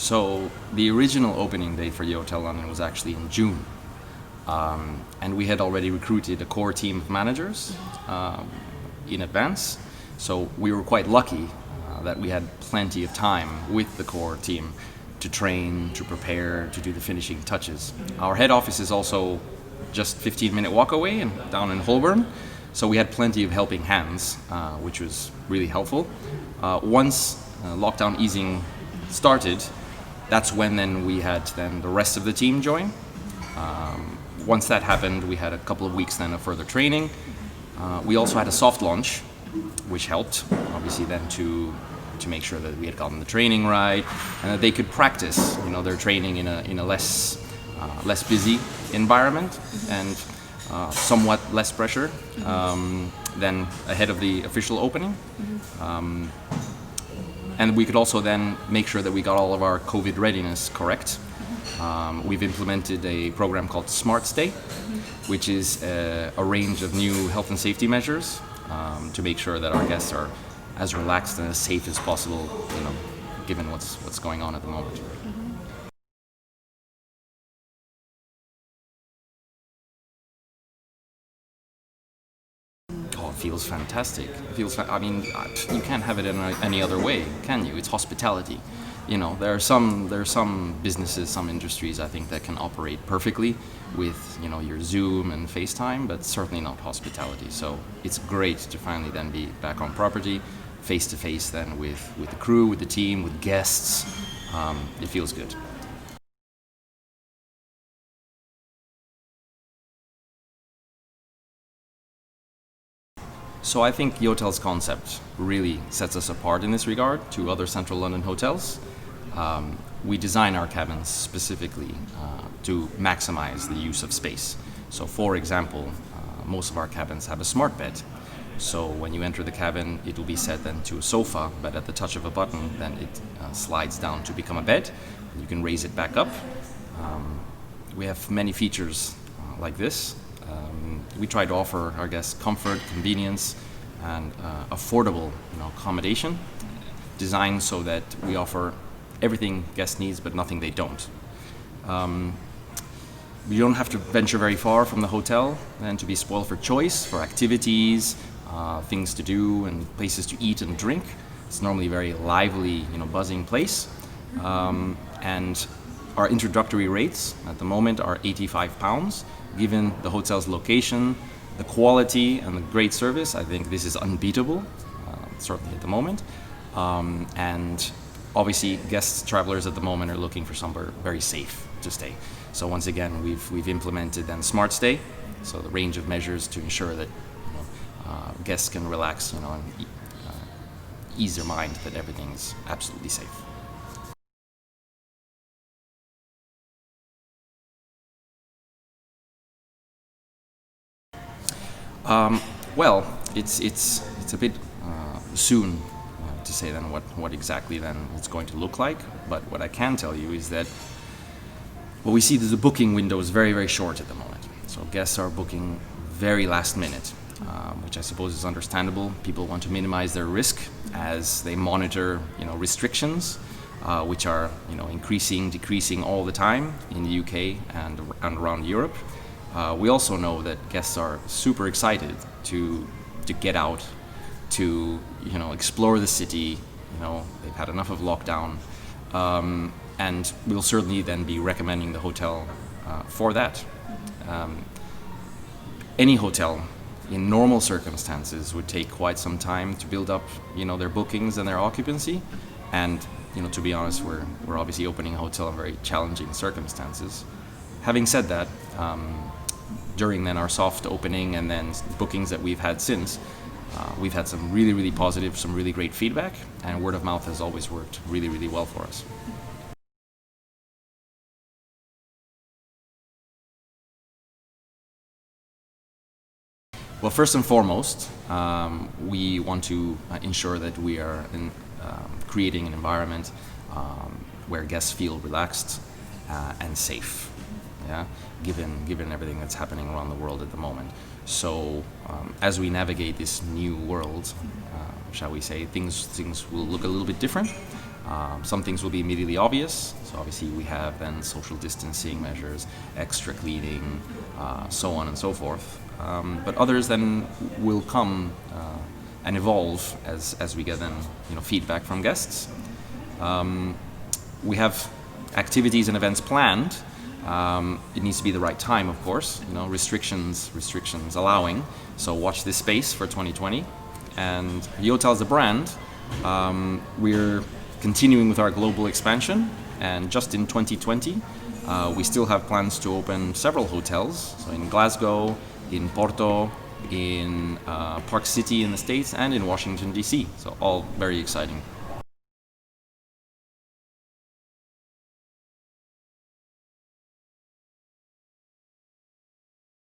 So the original opening date for YOTEL London was actually in June. And we had already recruited a core team of managers in advance. So we were quite lucky that we had plenty of time with the core team to train, to prepare, to do the finishing touches. Our head office is also just 15-minute walk away and down in Holborn. So we had plenty of helping hands, which was really helpful. Once lockdown easing started, that's when then we had then the rest of the team join. Once that happened, we had a couple of weeks then of further training. We also had a soft launch, which helped, obviously, then to make sure that we had gotten the training right and that they could practice, their training in a less busy environment and somewhat less pressure than ahead of the official opening. And we could also then make sure that we got all of our COVID readiness correct. We've implemented a program called Smart Stay, which is a range of new health and safety measures to make sure that our guests are as relaxed and as safe as possible, given what's going on at the moment. Oh, it feels fantastic. You can't have it in any other way, can you? It's hospitality. There are some businesses, some industries, I think, that can operate perfectly with your Zoom and FaceTime, but certainly not hospitality. So it's great to finally then be back on property, face to face then with the crew, with the team, with guests. It feels good. So I think YOTEL's concept really sets us apart in this regard to other central London hotels. We design our cabins specifically to maximize the use of space. So for example, most of our cabins have a smart bed. So when you enter the cabin, it will be set then to a sofa, but at the touch of a button, then it slides down to become a bed. You can raise it back up. We have many features like this. We try to offer our guests comfort, convenience, and affordable accommodation, designed so that we offer everything guest needs, but nothing they don't. You don't have to venture very far from the hotel and to be spoiled for choice, for activities, things to do, and places to eat and drink. It's normally a very lively, buzzing place. And our introductory rates at the moment are £85. Given the hotel's location, the quality, and the great service, I think this is unbeatable, certainly at the moment. And obviously, guests, travelers at the moment are looking for somewhere very safe to stay. So once again, we've implemented then Smart Stay, so the range of measures to ensure that guests can relax, and ease their mind that everything is absolutely safe. Well, it's a bit soon to say then what exactly then it's going to look like. But what I can tell you is that what we see is the booking window is very, very short at the moment. So guests are booking very last minute, which I suppose is understandable. People want to minimize their risk as they monitor, restrictions, which are, increasing, decreasing all the time in the UK and around Europe. We also know that guests are super excited to get out, to explore the city. They've had enough of lockdown, and we'll certainly then be recommending the hotel for that. Any hotel in normal circumstances would take quite some time to build up, their bookings and their occupancy. And to be honest, we're obviously opening a hotel in very challenging circumstances. Having said that, during then our soft opening and then bookings that we've had since, we've had some really, really positive, some really great feedback, and word of mouth has always worked really, really well for us. Well, first and foremost, we want to ensure that we are creating an environment where guests feel relaxed and safe. Yeah, given everything that's happening around the world at the moment. So as we navigate this new world, shall we say, things will look a little bit different. Some things will be immediately obvious. So obviously we have then social distancing measures, extra cleaning, so on and so forth. But others then will come and evolve as we get then feedback from guests. We have activities and events planned. It needs to be the right time, of course. Restrictions allowing. So watch this space for 2020. And YOTEL as a brand, we're continuing with our global expansion. And just in 2020, we still have plans to open several hotels. So in Glasgow, in Porto, in Park City in the States, and in Washington, D.C. So all very exciting.